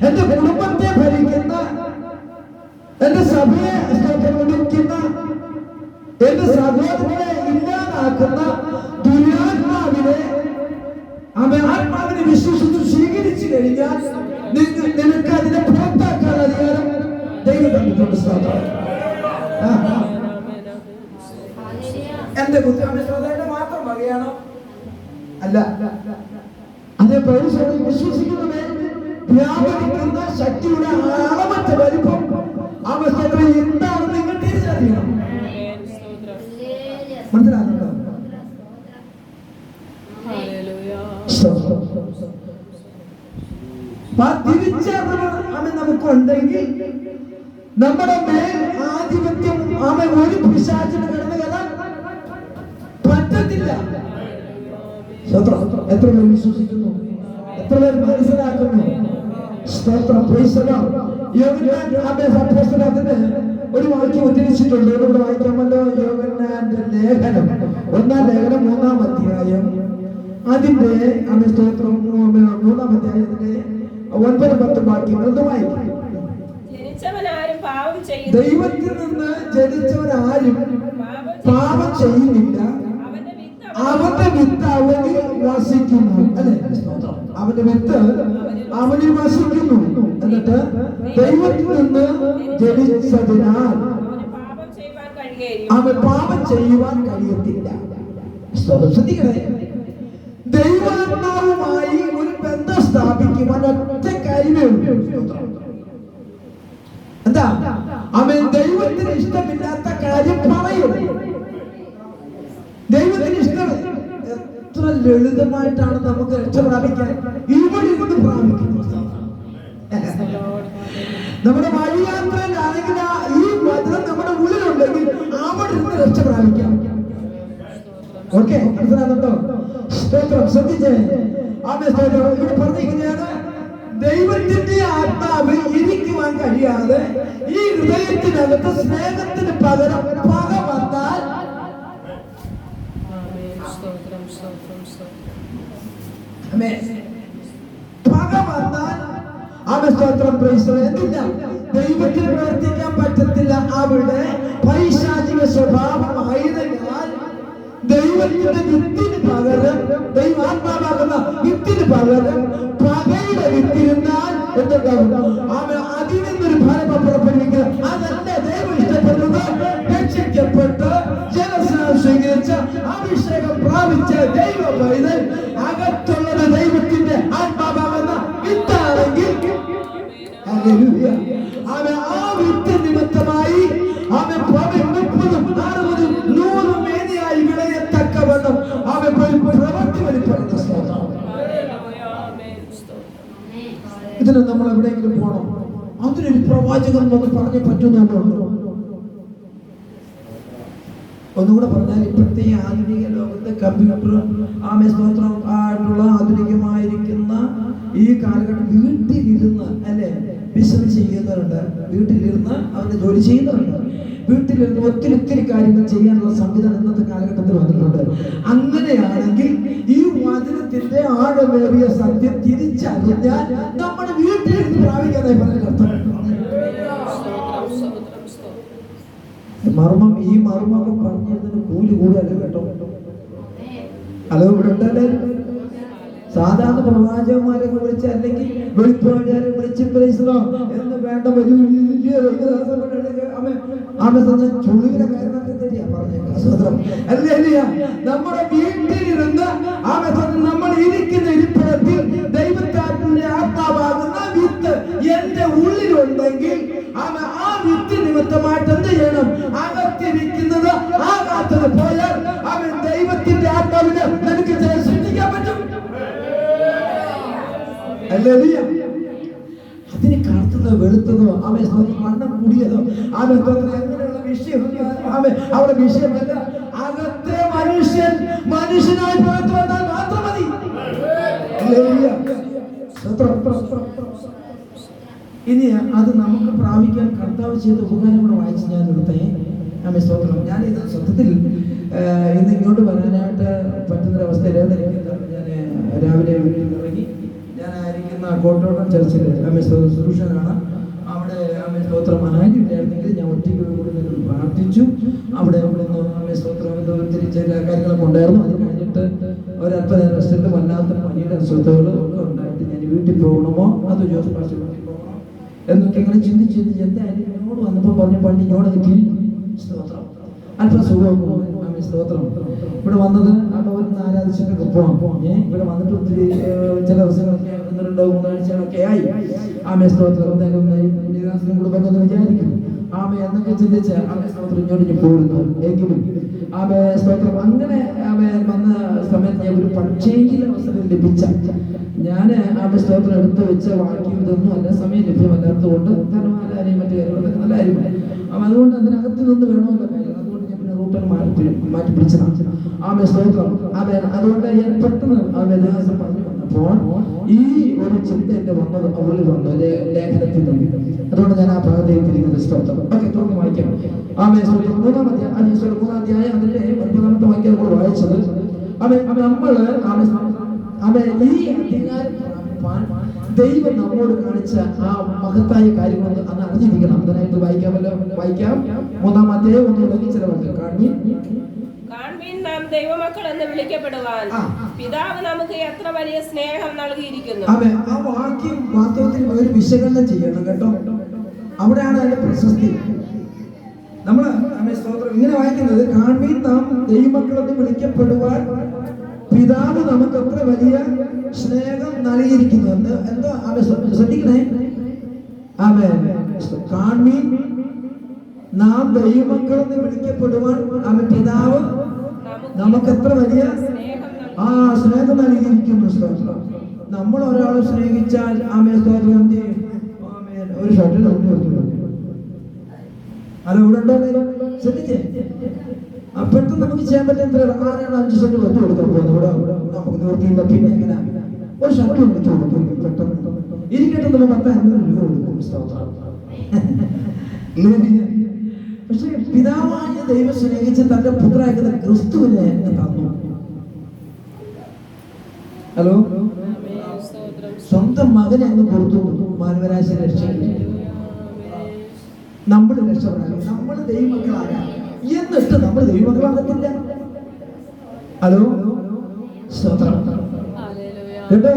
എന്റെ കുടുംബത്തെ ഭരിക്കുന്ന, എന്റെ സഭയെ വിളിക്കുന്ന, എന്റെ സഹോദരനെ ഇല്ലാതാക്കുന്ന ദുരാത്മാവിനെ ആത്മാവിനെ വിശ്വസിച്ച് സ്വീകരിച്ചു കഴിഞ്ഞാൽ നിനക്ക് അതിനെ പുറത്താക്കാൻ അധികാരം ദൈവം തന്നിട്ടുണ്ട്. എന്റെ ബുദ്ധിമുട്ട് മാത്രം വകയാണോ? അല്ല. അതേ പൗലോസ് വിശ്വസിക്കുന്നവരെ വ്യാപരിക്കുന്ന ശക്തിയുടെ അളവറ്റ വലിപ്പം അവസ്ഥകൾ എന്താണെന്ന് നിങ്ങൾ തിരിച്ചറിയണം. മനസ്സിലാകുന്നുണ്ടോ? തിരിച്ചറിവ് നമുക്കുണ്ടെങ്കിൽ നമ്മുടെ മേൽ ആധിപത്യം ഒരു പിശാചിന് കടന്നു കയറാൻ പറ്റത്തില്ല. എത്ര പേർ വിശ്വസിക്കുന്നു? എത്ര പേർ മനസ്സിലാക്കുന്നു? ഒരു വാക്യം ഉദ്ധരിച്ചിട്ടുണ്ട്, ഇവിടെ വായിക്കാമല്ലോ. യോഹന്നാന്റെ ലേഖനം, 1-ാം ലേഖനം 3-ാം അധ്യായം, അതിന്റെ സ്തോത്രം 3-ാം അധ്യായത്തിന്റെ 9-10 വാക്യങ്ങൾ വായിക്കും. ദൈവത്തിൽ നിന്ന് ജനിച്ചവനാരും പാപം ചെയ്യുന്നില്ല, അവന്റെ വിത്ത് അവനിൽ വസിക്കുന്നു. അല്ലെ? അവന്റെ വിത്ത് അവനിൽ വസിക്കുന്നു. എന്നിട്ട് ദൈവത്തിൽ നിന്ന് ജനിച്ചതിനാൽ അവൻ പാപം ചെയ്യുവാൻ കഴിയത്തില്ല. ശ്രദ്ധിക്കണേ, ദൈവാത്മാവുമായി ഒരു ബന്ധം സ്ഥാപിക്കുവാൻ ഒറ്റ കാര്യമേ ഉള്ളൂ. എന്താ? അവൻ ദൈവത്തിന് ഇഷ്ടമില്ലാത്ത കാര്യം പറയും. ദൈവത്തിന് ഇഷ്ടം. എത്ര ലളിതമായിട്ടാണ് നമുക്ക് രക്ഷ പ്രാപിക്കാൻ ഇവിടെ ഇരുന്ന് പ്രാപിക്കുന്നത്. നമ്മുടെ വഴിയാത്രയിലാണെങ്കിൽ ഈ വചനം നമ്മുടെ ഉള്ളിലുണ്ടെങ്കിൽ അവിടെ ഇരുന്ന് രക്ഷ പ്രാപിക്കാം. ഓക്കെ, മനസ്സിലാകുന്നുണ്ടോ? സ്തോത്രം. ശ്രദ്ധിച്ചേ, ഇവിടെ പറഞ്ഞിരിക്കുകയാണ്, ദൈവത്തിന്റെ ആത്മാവ് ഇരിക്കുവാൻ കഴിയാതെ ഈ ഹൃദയത്തിനകത്ത് സ്നേഹത്തിന് പകരം പക വന്നാൽ ദൈവത്തിന് പ്രവർത്തിക്കാൻ പറ്റത്തില്ല. അവിടെ പൈശാചിക സ്വഭാവമായതിനാൽ ദൈവത്തിന്റെ വിത്തിന് പകരം, ദൈവാത്മാവാകുന്ന വിത്തിന് പകരം പകയുടെ വിത്തിരുന്നാൽ എന്തുണ്ടാവും? അതിൽ നിന്നൊരു ഫലം പുറപ്പെടുവിക്കുക. അതല്ല ദൈവം ഇഷ്ടപ്പെടുന്നത്. രക്ഷിക്കപ്പെട്ട് ജനസ്നാനം സ്വീകരിച്ച അഭിഷേകം പ്രാപിച്ച ദൈവ പൈതൽ അകത്തുള്ളത് ദൈവത്തിന്റെ ആത്മാവാകുന്ന വിത്താണെങ്കിൽ ആ വിത്ത് നിമിത്തമായി അവൻ 30, 60, 100 മേനിയായി വിളയത്തക്കവണ്ണം അവൻ പ്രവൃത്തി വെളിപ്പെടുന്ന. ഇതിന് നമ്മൾ എവിടെയെങ്കിലും പോകണം, അതിനൊരു പ്രവാചകൻ എന്ന് പറഞ്ഞ് പറ്റുന്നുണ്ടോ? ഒന്നുകൂടെ പറഞ്ഞാൽ, ഇപ്പോഴത്തെ ഈ ആധുനിക ലോകത്ത് കമ്പ്യൂട്ടറും സ്തോത്രം ആയിട്ടുള്ള ആധുനികമായിരിക്കുന്ന ഈ കാലഘട്ടം വീട്ടിലിരുന്ന് അല്ലെ ബിസിനസ് ചെയ്യുന്നവരുണ്ട്, വീട്ടിലിരുന്ന് അവരുടെ ജോലി ചെയ്യുന്നവരുണ്ട്, വീട്ടിലിരുന്ന് ഒത്തിരി കാര്യങ്ങൾ ചെയ്യാനുള്ള സംവിധാനം ഇന്നത്തെ കാലഘട്ടത്തിൽ വന്നിട്ടുണ്ട്. അങ്ങനെയാണെങ്കിൽ ഈ വചനത്തിന്റെ ആഴമേറിയ സത്യം തിരിച്ചറിഞ്ഞാൽ നമ്മുടെ വീട്ടിലിരുന്ന് പ്രാപിക്കാനായി പറഞ്ഞ അർത്ഥം. മർമ്മം, ഈ മർമ്മൊക്കെ പറഞ്ഞതിന് കൂലി കൂടുതലല്ല കേട്ടോ. ഹലോ, ഇവിടെ ഉണ്ടല്ലേ? സാധാരണ പ്രവാചകന്മാരെ വിളിച്ച് അല്ലെങ്കിൽ വെളിപ്പാടുകാരെ വിളിച്ച് എന്ന് വേണ്ട വലിയ ചുളിവിനെ കാരണത്തിൽ തന്നെയാ പറഞ്ഞേക്കാം. നമ്മുടെ വീട്ടിലിരുന്ന് നമ്മൾ ഇരിക്കുന്ന ഇരിപ്പിടത്തിൽ ദൈവത്തിന്റെ ആത്മാവാകുന്ന വിത്ത് എന്റെ ഉള്ളിലുണ്ടെങ്കിൽ ആ വിത്ത് നിമിത്തമായിട്ട് എന്ത് ചെയ്യണം? അകത്തിരിക്കുന്നത് ആകാത്തത് പോയാൽ അവൻ ദൈവത്തിന്റെ ആത്മാവിനെ നിനക്ക് സൃഷ്ടിക്കാൻ പറ്റും. അതിന് കറുത്തതോ വെളുത്തതോ വണ്ണം കൂടിയതോ അങ്ങനെയുള്ള വിഷയം അവിടെ വിഷയമല്ല. അകത്തെ മനുഷ്യനായി പുറത്തു വന്നാൽ മാത്രം മതി. ഇനി അത് നമുക്ക് പ്രാപിക്കാൻ കർത്താവ് ചെയ്ത ഉപകാരം കൂടെ വായിച്ച് ഞാൻ നിർത്തേ. സ്തോത്രം. ഞാൻ ഇത് സത്യത്തിൽ ഇന്ന് ഇങ്ങോട്ട് വരാനായിട്ട് പറ്റുന്നൊരവസ്ഥയിലായിരുന്നു. ഞാൻ രാവിലെ വീട്ടിൽ ഇറങ്ങി, ഞാൻ താമസിക്കുന്ന കോട്ടോട്ടം ചർച്ചിൽ സൊല്യൂഷനാണ്. അവിടെ സ്തോത്രം ആയിരുന്നെങ്കിൽ ഞാൻ ഒറ്റയ്ക്ക് കൂടി നിങ്ങൾ പ്രാർത്ഥിച്ചു. അവിടെ സ്തോത്രം ഒത്തിരി ചില കാര്യങ്ങളൊക്കെ ഉണ്ടായിരുന്നു. അത് കഴിഞ്ഞിട്ട് ഒരല്പനേരം റെസ്റ്റിട്ട് വല്ലാത്ത പനിയുടെ അസ്വസ്ഥതകൾ ഒക്കെ ഉണ്ടായിട്ട് ഞാൻ വീട്ടിൽ പോകണമോ അതോ ജോസ് പാസ്റ്റർ വീട്ടിൽ പോകണോ എന്നൊക്കെ ഇങ്ങനെ ചിന്തിച്ച് എന്തായാലും എന്നോട് വന്നപ്പോൾ പറഞ്ഞ പള്ളി ഇങ്ങോട്ടൊക്കെ തിരിഞ്ഞു. സ്തോത്രം അല്പം സുഖമൊക്കെ സ്തോത്രം. ഇവിടെ വന്നത് അവിടെ ആരാധിച്ചിട്ടൊക്കെ പോകാം. ഇവിടെ വന്നിട്ട് ഒത്തിരി ചില ദിവസങ്ങളൊക്കെ 1-2-3 ആഴ്ചകളൊക്കെ ആയി. സ്തോത്രം എന്തായാലും കുടുംബം വിചാരിക്കും എന്നൊക്കെ ചിന്തിച്ച് സ്തോത്രം ഇങ്ങോട്ട് പോരുന്നു. എങ്കിലും സ്തോത്രം അങ്ങനെ വന്ന സമയത്ത് ഞാൻ ഒരു പക്ഷേങ്കിലും അവസരം ലഭിച്ച ഞാൻ സ്തോത്രം എടുത്ത് വെച്ച വാക്യം ഇതൊന്നും അല്ല, സമയം ലഭ്യമല്ലാത്തത് കൊണ്ട് കാരണം ആരെയും മറ്റു കാര്യങ്ങളൊക്കെ നല്ല കാര്യമില്ല. അതുകൊണ്ട് അതിനകത്ത് നിന്ന് വേണമല്ലോ കാര്യം. അതുകൊണ്ട് ഞാൻ പിന്നെ റൂട്ടർ മാറ്റി പിടിച്ചതാണ്. സ്തോത്രം അതുകൊണ്ട് ഞാൻ പെട്ടെന്ന് ദിവസം പറഞ്ഞു വന്നപ്പോൾ ഈ ഒരു ചിന്ത എന്റെ വന്നത് അവളിൽ വന്നു ലേഖനത്തിൽ നിന്ന്. അതുകൊണ്ട് ഞാൻ ആ ഭാഗത്തേക്ക് സ്തോത്രം ഓക്കെ തുറന്ന് വായിക്കാം. 3-ാം അധ്യായം അതിന്റെ 9-ാമത്തെ വാക്യം നമ്മൾ വായിച്ചത്. ഈ ദൈവം നമ്മോട് കാണിച്ച ആ മഹത്തായ കാര്യങ്ങൾ അന്ന് അറിഞ്ഞിരിക്കണം. അതിനായിട്ട് വായിക്കാമല്ലോ. വായിക്കാം. 3-ാം അധ്യായം 1 തുടങ്ങി ചില വാക്യം കാണി. നാം ദൈവമക്കൾ എന്ന് വിളിക്കപ്പെടുവാൻ പിതാവ് നമുക്ക് എത്ര വലിയ സ്നേഹം നൽകിയിരിക്കുന്നു. ആ വാക്യം വാസ്തവത്തിൽ ഒരു വിശകലനം ചെയ്യണം കേട്ടോ. അവിടെയാണ് അതിന്റെ പ്രശസ്തി. നമ്മള് സ്തോത്രം ഇങ്ങനെ വായിക്കുന്നത്, കാൺമീൻ നാം ദൈവമക്കൾ എന്ന് വിളിക്കപ്പെടുവാൻ പിതാവ് നമുക്ക് എത്ര വലിയ സ്നേഹം നൽകിയിരിക്കുന്നു. എന്താ ശ്രദ്ധിക്കണേ. കാൺമീൻ നാം ദൈവമക്കൾ എന്ന് വിളിക്കപ്പെടുവാൻ പിതാവ് നമുക്ക് എത്ര വലിയ സ്നേഹം നൽകിയിരിക്കുന്നു. സ്തോത്രം. നമ്മൾ ഒരാളെ സ്നേഹിച്ചാൽ സ്തോത്രം എന്ത് ചെയ്യും? ഒരു ഷോട്ടിൽ അല്ല ഇവിടെ ഉണ്ടോ ശ്രദ്ധിച്ചേ. അപ്പോഴത്തെ നമുക്ക് ചെയ്യാൻ പറ്റുന്ന ആരാണ് 5 സെന്റ് വെച്ച് കൊടുക്കാൻ പോകുന്നത്? ഇവിടെ നമുക്ക് നിവർത്തിയില്ല. പിന്നെ എങ്ങനെ ഒരു ഷർട്ട് മേടിച്ചു കൊടുക്കും? പെട്ടെന്ന് ഇരിക്കട്ടെ നമ്മൾ 10-500 രൂപ കൊടുക്കും. സ്തോത്രം. പക്ഷെ പിതാവായ ദൈവം സ്നേഹിച്ച് തന്റെ പുത്രനായ ക്രിസ്തുവിനെ തന്നു. ഹലോ, സ്വന്തം മകനെ അങ്ങ് കൊടുത്തു. മാനവരാശി രക്ഷിക്കും. നമ്മൾ രക്ഷപ്പെടാം. നമ്മൾ ദൈവമക്കളാകാം. എന്നിട്ട് നമ്മൾ ദൈവമക്കളാകത്തില്ല. ഹലോ, സ്തോത്രം കേട്ടോ.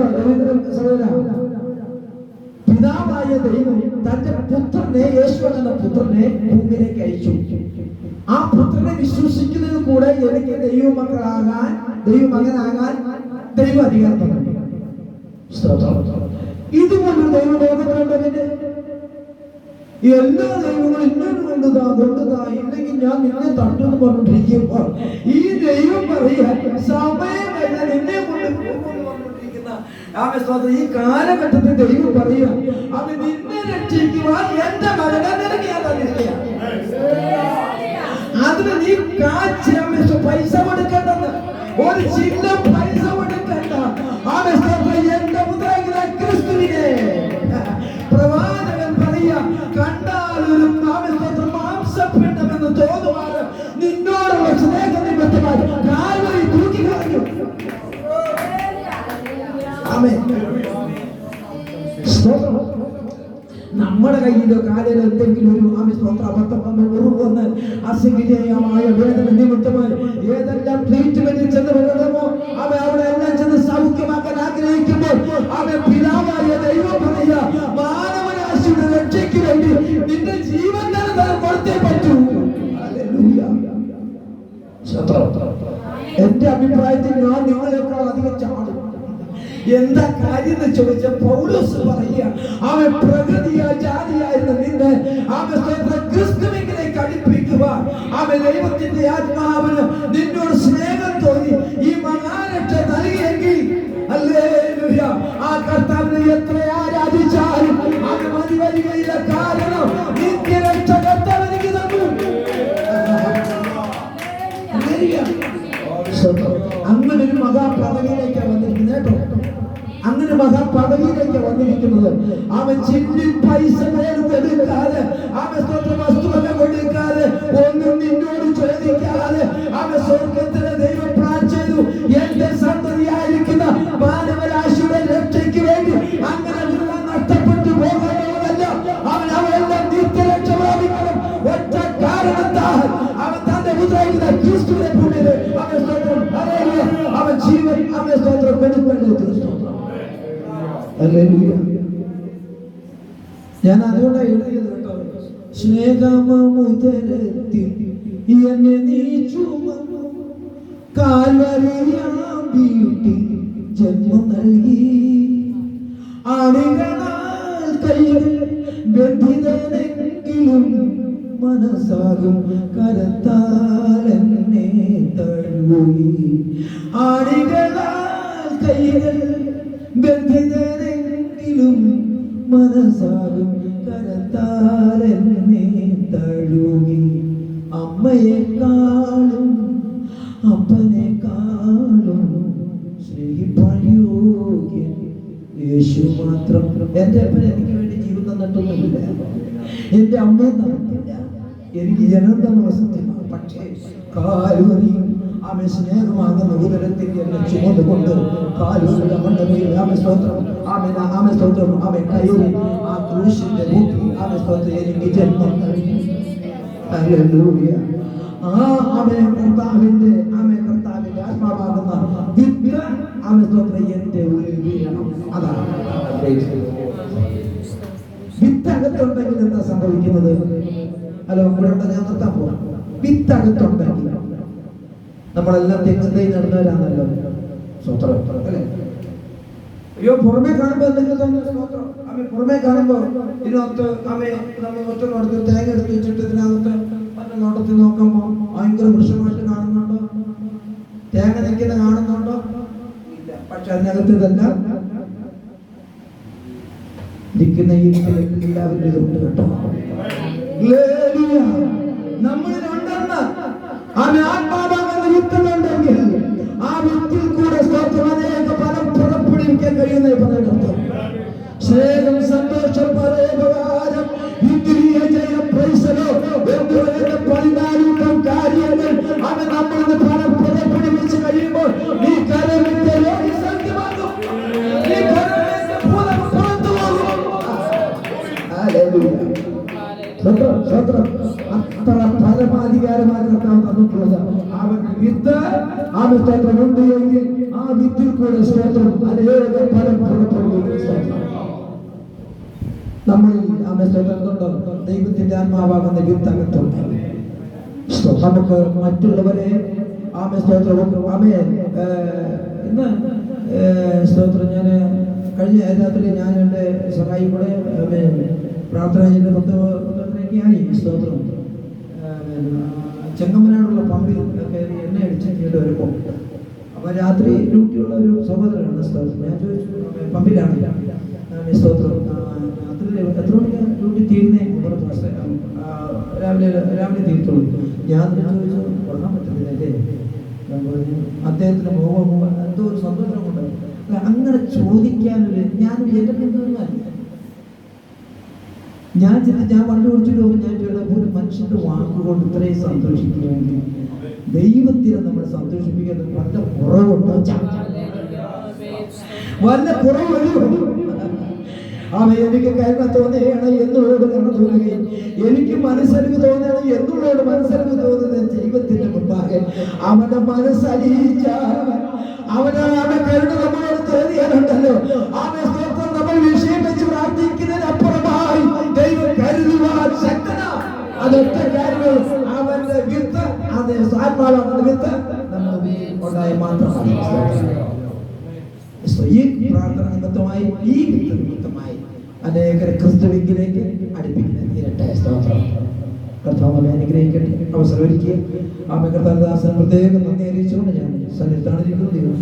പിതാവായ ദൈവം തന്റെ പുത്രനെ, യേശു എന്ന പുത്രനെ ഭൂമിയിലേക്ക് അയച്ചു. ആ പുത്രനെ വിശ്വസിക്കുന്നതിൽ കൂടെ എനിക്ക് ദൈവമക്കളാകാൻ, ദൈവമകനാകാൻ ദൈവം അധികാരം തന്നു. ഇതുകൊണ്ടൊരു ദൈവ ലോകത്തിലുണ്ടതിന്റെ എല്ലാ ദൈവങ്ങളും ഇന്നൊരു കൊണ്ടുതാ ഇല്ലെങ്കിൽ ഞാൻ നിന്നെ തട്ടുമെന്ന് പറഞ്ഞിട്ടിരിക്കുമ്പോൾ ഈ ദൈവം പറയാ സമയം കഴിഞ്ഞാൽ നിന്നെ ഈ കാലഘട്ടത്തിൽ ദൈവം പറയുക, അവൻ നിന്നെ രക്ഷിക്കുവാൻ എന്റെ മകനെ നിനക്ക് ഞാൻ തന്നിരിക്കുക. അതിന് നീ പൈസ കൊടുക്കേണ്ടത്, ഒരു ചില്ല പൈസ കൊടുക്കേണ്ട. എന്റെ മുദ്രായ ക്രിസ്തുവിനെ പ്രവാചകൻ പറയുക, കണ്ടാലൊരു മാംസപിണ്ഡമെന്ന് തോന്നുവാണ് നിന്നോടുള്ള സ്നേഹ നിമിത്തമായി കാൽവരി തൂക്കി കളഞ്ഞു. നമ്മുടെ കയ്യിലോ കാലിലോ എന്തെങ്കിലും ഒരു സ്തോത്ര അബദ്ധം വന്നാൽ അസംഖ്യമായ വേദന നിമിത്തമായി ഏതെല്ലാം ട്രീറ്റ്മെന്റിൽ ചെന്ന് വിടണമോ അവിടെ എല്ലാം ചെന്ന് സൗഖ്യമാക്കാൻ ആഗ്രഹിക്കുമ്പോൾ പിതാവായ ദൈവം പറയുക, മാനവരാശിയുടെ രക്ഷയ്ക്ക് വേണ്ടി നിന്റെ ജീവൻ തന്നെ കൊടുത്തേ പറ്റൂ. എന്റെ അഭിപ്രായത്തിൽ ഞാൻ നിങ്ങളെക്കാൾ അധികം ചാടും. എന്താ കാര്യം എന്ന് ചോദിച്ച പൗലോസ് പറയുക, അവൻ പ്രകൃതിയാ ജാതിയായിരുന്ന നിന്നെ ക്രിസ്തുവിലേക്ക് അടുപ്പിക്കുക. അവൻ ദൈവത്തിന്റെ ആത്മാവിന് നിന്നോട് സ്നേഹം തോന്നി ഈ മഹാരക്ഷ നൽകിയെങ്കിൽ ഹല്ലേലൂയ, ആ കർത്താവിനെ എത്ര ആരാധിച്ചാലും അത് മതി വരികയില്ല. കാരണം നിത്യരക്ഷ കർത്താവ് എനിക്ക് തന്നു. അങ്ങനെ ഒരു മഹാപദവിയിലേക്ക് വന്നിരിക്കുന്നത് കേട്ടോ. അങ്ങനെ മഹാപദവിയിലേക്ക് വന്നിരിക്കുന്നത് അവൻ ചില്ലി പൈസ എടുക്കാതെ, അവൻ വസ്തുവൊക്കെ കൊടുക്കാതെ, ഒന്നും നിന്നോട് ചോദിക്കാതെ അവൻ സ്വർഗത്തിലെ ദൈവം പ്രാർത്ഥന ചെയ്തു. എന്റെ സന്തതിയായിരിക്കുന്ന മാനവരാശിയുടെ രക്ഷയ്ക്ക് വേണ്ടി അങ്ങനെ ഞാൻ അതുകൊണ്ടാണ് എഴുതിയത് കേട്ടോ. സ്നേഹമുദരത്തിൽ എന്നെ നീ ചുമന്നു, കാൽവരിയാം വീട്ടിൽ ജന്മം നൽകി. ആണികളാൽ കൈകൾ ബന്ധിതനെങ്കിലും മനസ്സാകും കരത്താൽ എന്നെ തഴുകി. ആണികളാൽ കൈകൾ ബന്ധിതനെങ്കിലും മനസ്സാകും കരത്താൽ എന്നെ തഴുകി. അമ്മയെക്കാളും അപ്പനെക്കാളും സ്നേഹിപ്പാൻ യോഗ്യൻ യേശു മാത്രം. എൻ്റെ അപ്പൻ എനിക്ക് വേണ്ടി ജീവിതം തന്നിട്ടൊന്നുമില്ല, എൻ്റെ അമ്മയും തന്നിട്ടില്ല, എനിക്ക് ജനം തന്നുള്ള സത്യമാണ്. പക്ഷേ കാൽവരി ആമേ സ്നേഹമാകുന്ന ഉദരത്തിൽ എന്നെ ചുമന്നുകൊണ്ട് കാൽവരിയുടെ മണ്ഡലയിൽ ആമേ സ്തോത്രം, ആമേ സ്തോത്രം, ആമേ കയറി ആ ക്രൂശിന്റെ മൂക്കിൽ ആമേ സ്തോത്രം എനിക്ക് ജന്മം നൽകി. ഹല്ലേലൂയ. കർത്താവിന്റെ ആത്മാവാകുന്ന വിത്ത് ആമേ സ്തോത്രം എന്റെ ഉള്ളിൽ വീഴണം. അതാണ് വിത്ത് അകത്തുണ്ടെങ്കിൽ എന്താ സംഭവിക്കുന്നത്? ഹലോ, ഇവിടെ ഞാൻ നിർത്താൻ പോവാം. വിത്ത് അകത്തുണ്ടെങ്കിൽ നമ്മളെല്ലാം തെങ്ങ് നടന്നവരാണല്ലോ. സ്വത്രം അല്ലേ? അയ്യോ, പുറമെ കാണുമ്പോ എന്തെങ്കിലും തോന്നുന്നു. പുറമെ കാണുമ്പോ ഇതിനകത്ത് നമ്മൾ ഒറ്റ തേങ്ങ എടുത്ത് വെച്ചിട്ട് ഇതിനകത്ത് മറ്റേ നോട്ടത്തിൽ നോക്കുമ്പോ ഭയങ്കര വൃക്ഷമായിട്ട് കാണുന്നുണ്ടോ? തേങ്ങ നിൽക്കുന്ന കാണുന്നുണ്ടോ? ഇല്ല. പക്ഷെ അതിനകത്ത് ഇതെല്ലാം ഇരിക്കുന്ന ഈ എല്ലാവരും ഉണ്ട് കേട്ടോ. നമ്മളിലുണ്ടെന്ന് ആത്മാവാകുന്ന വിത്തുണ്ടെങ്കിൽ ആ വിത്തിൽ കൂടെ അനേക ഫലം പുറപ്പെടുവിക്കാൻ കഴിയുന്ന പദം. സ്നേഹം, സന്തോഷം, പരോപകാരം, ഇന്ദ്രിയ ജയം, പ്രൈസലോ, 14 കാര്യങ്ങൾ അവൻ നമ്മളിൽ ഫലം പുറപ്പെടുവിച്ച് കഴിയുമ്പോൾ നീ കരവിന്റെ രോഗി സൗഖ്യമാകും, നീ കരവിന്റെ ഭൂതം പുറത്തു പോകും. അത്ര പരമാധികാരമായി കർത്താവ് തന്നിട്ടുള്ളത്. അവൻ വിത്ത് ആമേ സ്തോത്രമുണ്ട് എങ്കിൽ ആ വിത്തിൽ കൂടെ സ്തോത്രം അനേക ഫലം പുറപ്പെടുവിക്കും. നമ്മളിൽ ആമേ സ്തോത്രമുണ്ടോ? ദൈവത്തിന്റെ ആത്മാവാകുന്ന വിത്ത് അകത്തുണ്ട്. നമുക്ക് മറ്റുള്ളവരെ ആമേ സ്തോത്രം ആമേ ഇന്ന് സ്തോത്രം ഞാൻ കഴിഞ്ഞ രാത്രി ഞാൻ എൻ്റെ സഹായി കൂടെ പ്രാർത്ഥന ചെയ്ത് 10 ആയി സ്തോത്രം ചെങ്ങമ്മനാടുള്ള പമ്പിൽ ഒക്കെ എണ്ണ അടിച്ചിട്ട് വരുമ്പോൾ അപ്പോൾ രാത്രി ഡ്യൂട്ടിയുള്ള ഒരു സഹോദരനാണ് സ്തോത്രം. ഞാൻ ചോദിച്ചു, പമ്പിലാണ് സ്തോത്രം, രാത്രി എത്ര മണിക്കാണ് ഡ്യൂട്ടി തീരുന്നേ? രാവിലെ തീർത്തുള്ളൂ. ഞാൻ ചോദിച്ചു, ഉറങ്ങാൻ പറ്റുന്നില്ലേ? ഞാൻ പറഞ്ഞു അദ്ദേഹത്തിന് എന്തോ ഒരു സന്തോഷമുണ്ട്. അങ്ങനെ ചോദിക്കാനൊരു ഞാൻ എൻ്റെ ബന്ധമല്ല. ഞാൻ വണ്ടി ഓടിച്ചിട്ട് പോകുമ്പോൾ ഞാൻ ചോദിച്ചാൽ ഒരു മനുഷ്യന്റെ വാക്കുകൊണ്ട് ഇത്രയും സന്തോഷിക്കുമെങ്കിൽ ദൈവത്തിനെ നമ്മൾ സന്തോഷിപ്പിക്കുന്നത് വല്ല കുറവുണ്ടോ? വല്ല കുറവ് എനിക്ക് കരുണ തോന്നുകയാണ് എന്നോട് തോന്നുകയും എനിക്ക് മനസ്സലിവ് തോന്നുകയാണ് എന്നോട് മനസ്സലിവ് തോന്നുന്നത് ദൈവത്തിന്റെ മുമ്പാകെ അവന്റെ മനസ്സലിയിച്ച അവനെ കരുണ നമ്മളോട് തോന്നിയാലുണ്ടല്ലോ അവനെ സ്തോത്രം നമ്മൾ വിഷയം വെച്ച് പ്രാർത്ഥിക്കുന്നതിനപ്പുറമായി ദൈവം കരുതുവാൻ ശക്തനാണ്. അതൊറ്റ കാര്യങ്ങൾ അവന്റെ വിത്ത് അത് ആത്മാവാകുന്ന വിത്ത് നമ്മുടെ ഉണ്ടായി മാത്രമാണ്. ഈ പ്രാർത്ഥന നിമിത്തമായി ഈ വിത്ത് നിമിത്തമായി അനേകരെ ക്രിസ്തുവിലേക്ക് അടുപ്പിക്കുന്ന ഇരട്ടെ സ്തോത്രം. കർത്താവ് അനുഗ്രഹിക്കട്ടെ. അവസരം ഒരുക്കി ആമേ കർത്താദാസൻ പ്രത്യേകം നന്ദി അറിയിച്ചുകൊണ്ട് ഞാൻ സന്നിധാനത്തിരിക്കുന്നു. ദൈവം